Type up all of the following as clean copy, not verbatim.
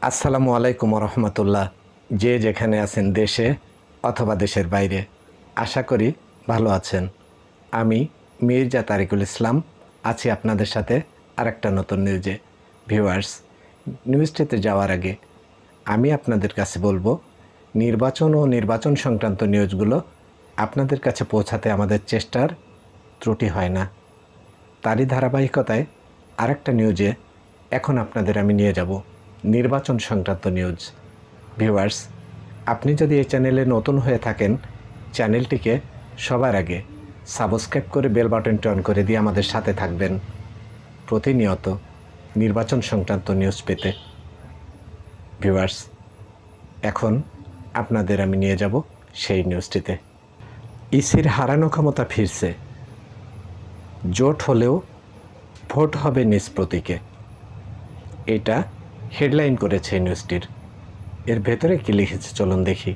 আসসালামু আলাইকুম রহমতুল্লাহ। যে যেখানে আছেন দেশে অথবা দেশের বাইরে, আশা করি ভালো আছেন। আমি মির্জা তারিকুল ইসলাম আছি আপনাদের সাথে আরেকটা নতুন নিউজে। ভিউয়ার্স, নিউজটিতে যাওয়ার আগে আমি আপনাদের কাছে বলবো, নির্বাচন ও নির্বাচন সংক্রান্ত নিউজগুলো আপনাদের কাছে পৌঁছাতে আমাদের চেষ্টার ত্রুটি হয় না। তারই ধারাবাহিকতায় আরেকটা নিউজে এখন আপনাদের আমি নিয়ে যাব, নির্বাচন সংক্রান্ত নিউজ। ভিউয়ার্স, আপনি যদি এই চ্যানেলে নতুন হয়ে থাকেন, চ্যানেলটিকে সবার আগে সাবস্ক্রাইব করে বেল বাটনটি অন করে দিয়ে আমাদের সাথে থাকবেন প্রতিনিয়ত নির্বাচন সংক্রান্ত নিউজ পেতে। ভিউয়ার্স, এখন আপনাদের আমি নিয়ে যাব সেই নিউজটিতে। ইসির হারানো ক্ষমতা ফিরছে, জোট হলেও ভোট হবে নিজ প্রতীকে। এটা হেডলাইন করেছে নিউজটির। এর ভেতরে কি লিখেছে চলুন দেখি।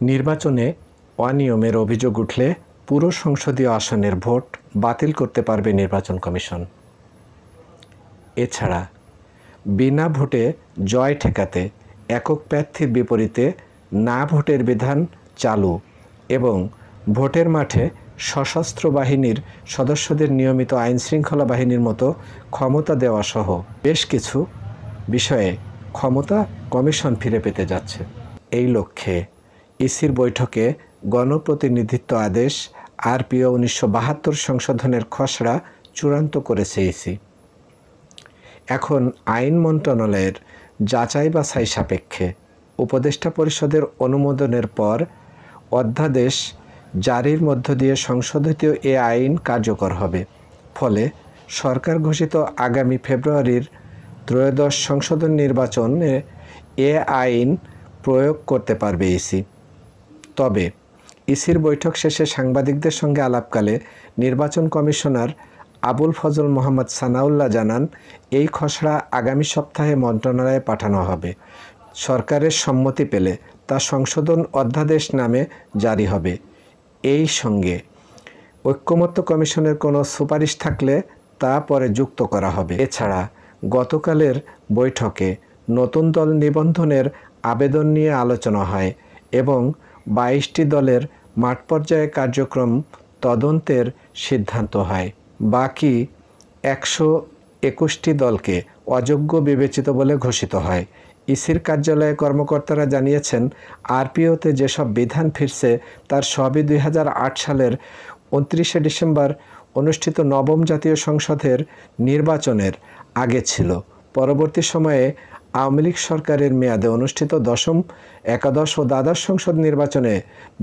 নির্বাচনে অনিয়মের অভিযোগ উঠলে পুরো সংসদীয় আসনের ভোট বাতিল করতে পারবে নির্বাচন কমিশন। এছাড়া বিনা ভোটে জয় ঠেকাতে একক প্রার্থীর বিপরীতে না ভোটের বিধান চালু এবং ভোটের মাঠে সশস্ত্র বাহিনীর সদস্যদের নিয়মিত আইনশৃঙ্খলা বাহিনীর মতো ক্ষমতা দেওয়া সহ বেশ কিছু বিষয়ে ক্ষমতা কমিশন ফিরে পেতে যাচ্ছে। এই লক্ষ্যে ইসির বৈঠকে গণপ্রতিনিধিত্ব আদেশ আরপিও 1972 সংশোধনের খসড়া চূড়ান্ত করেছে ইসি। এখন আইন মন্ত্রণালয়ের যাচাই বাছাই সাপেক্ষে উপদেষ্টা পরিষদের অনুমোদনের পর অধ্যাদেশ জারির মধ্য দিয়ে সংশোধিত এ আইন কার্যকর হবে। ফলে সরকার ঘোষিত আগামী ফেব্রুয়ারির ত্রয়োদশ সংশোধন নির্বাচনে এ আইন প্রয়োগ করতে পারবে ইসি। তবে ইসির বৈঠক শেষে সাংবাদিকদের সঙ্গে আলাপকালে নির্বাচন কমিশনার আবুল ফজল মোহাম্মদ সানাউল্লাহ জানান, এই খসড়া আগামী সপ্তাহে মন্ত্রণালয়ে পাঠানো হবে। সরকারের সম্মতি পেলে তা সংশোধন অধ্যাদেশ নামে জারি হবে। এই সঙ্গে ঐকমত্য কমিশনের কোনো সুপারিশ থাকলে তা পরে যুক্ত করা হবে। এছাড়া গতকালের বৈঠকে নতুন দল নিবন্ধনের আবেদন নিয়ে আলোচনা হয় এবং 22টি দলের মাঠ পর্যায়ে কার্যক্রম তদন্তের সিদ্ধান্ত হয়। বাকি 121টি দলকে অযোগ্য বিবেচিত বলে ঘোষিত হয়। ইসির কার্যালয়ে কর্মকর্তারা জানিয়েছেন, আরপিওতে যেসব বিধান ফিরছে তার সবই 2008 সালের 29শে ডিসেম্বর অনুষ্ঠিত নবম জাতীয় সংসদের নির্বাচনের আগে ছিল। পরবর্তী সময়ে আওয়ামী লীগ সরকারের মেয়াদে অনুষ্ঠিত দশম, একাদশ ও দ্বাদশ সংসদ নির্বাচনে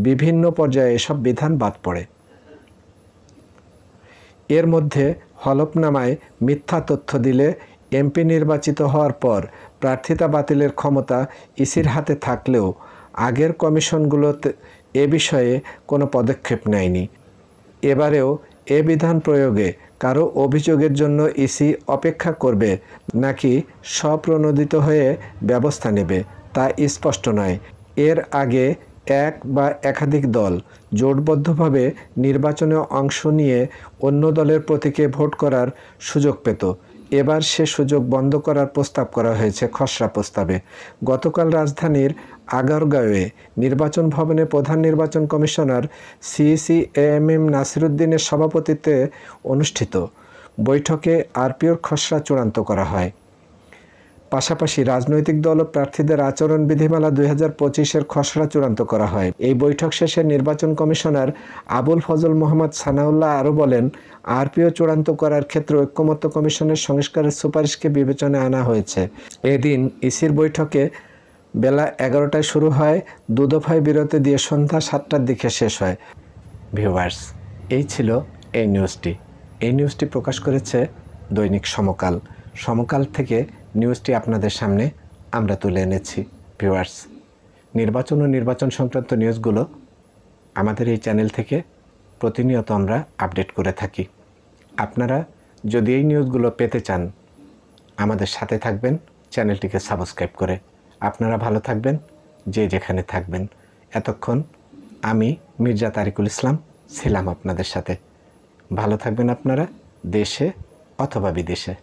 বিভিন্ন পর্যায়ে এসব বিধান বাদ পড়ে। এর মধ্যে হলফনামায় মিথ্যা তথ্য দিলে এমপি নির্বাচিত হওয়ার পর প্রার্থিতা বাতিলের ক্ষমতা ইসির হাতে থাকলেও আগের কমিশনগুলোতে এ বিষয়ে কোনো পদক্ষেপ নেয়নি। এবারেও এ বিধান প্রয়োগে কারো অভিযোগের জন্য ইসি অপেক্ষা করবে নাকি স্বপ্রণোদিত হয়ে ব্যবস্থা নেবে তা স্পষ্ট নয়। এর আগে এক বা একাধিক দল জোটবদ্ধভাবে নির্বাচনে অংশ নিয়ে অন্য দলের প্রতীকে ভোট করার সুযোগ পেত। এবার সে সুযোগ বন্ধ করার প্রস্তাব করা হয়েছে খসড়া প্রস্তাবে। গতকাল রাজধানীর আগারগাঁওয়ে নির্বাচন ভবনে প্রধান নির্বাচন কমিশনার সিইসি এএমএম নাসিরুদ্দিনের সভাপতিত্বে অনুষ্ঠিত বৈঠকে আরপিওর খসড়া চূড়ান্ত করা হয়। পাশাপাশি রাজনৈতিক দল ও প্রার্থীদের আচরণ বিধিমালা 2025-এর খসড়া চূড়ান্ত করা হয়। এই বৈঠক শেষে নির্বাচন কমিশনার আবুল ফজল মোহাম্মদ সানাউল্লাহ আরও বলেন, আরপিও চূড়ান্ত করার ক্ষেত্রে ঐকমত্য কমিশনের সংস্কারের সুপারিশকে বিবেচনায় আনা হয়েছে। এদিন ইসির বৈঠকে বেলা 11টায় শুরু হয়, দুদফায় বিরতি দিয়ে সন্ধ্যা 7টার দিকে শেষ হয়। ভিউয়ার্স, এই ছিল এই নিউজটি। এই নিউজটি প্রকাশ করেছে দৈনিক সমকাল। সমকাল থেকে নিউজটি আপনাদের সামনে আমরা তুলে এনেছি। ভিউয়ার্স, নির্বাচন ও নির্বাচন সংক্রান্ত নিউজগুলো আমাদের এই চ্যানেল থেকে প্রতিনিয়ত আমরা আপডেট করে থাকি। আপনারা যদি এই নিউজগুলো পেতে চান, আমাদের সাথে থাকবেন চ্যানেলটিকে সাবস্ক্রাইব করে। আপনারা ভালো থাকবেন যে যেখানে থাকবেন। এতক্ষণ আমি মির্জা তারিকুল ইসলাম ছিলাম আপনাদের সাথে। ভালো থাকবেন আপনারা দেশে অথবা বিদেশে।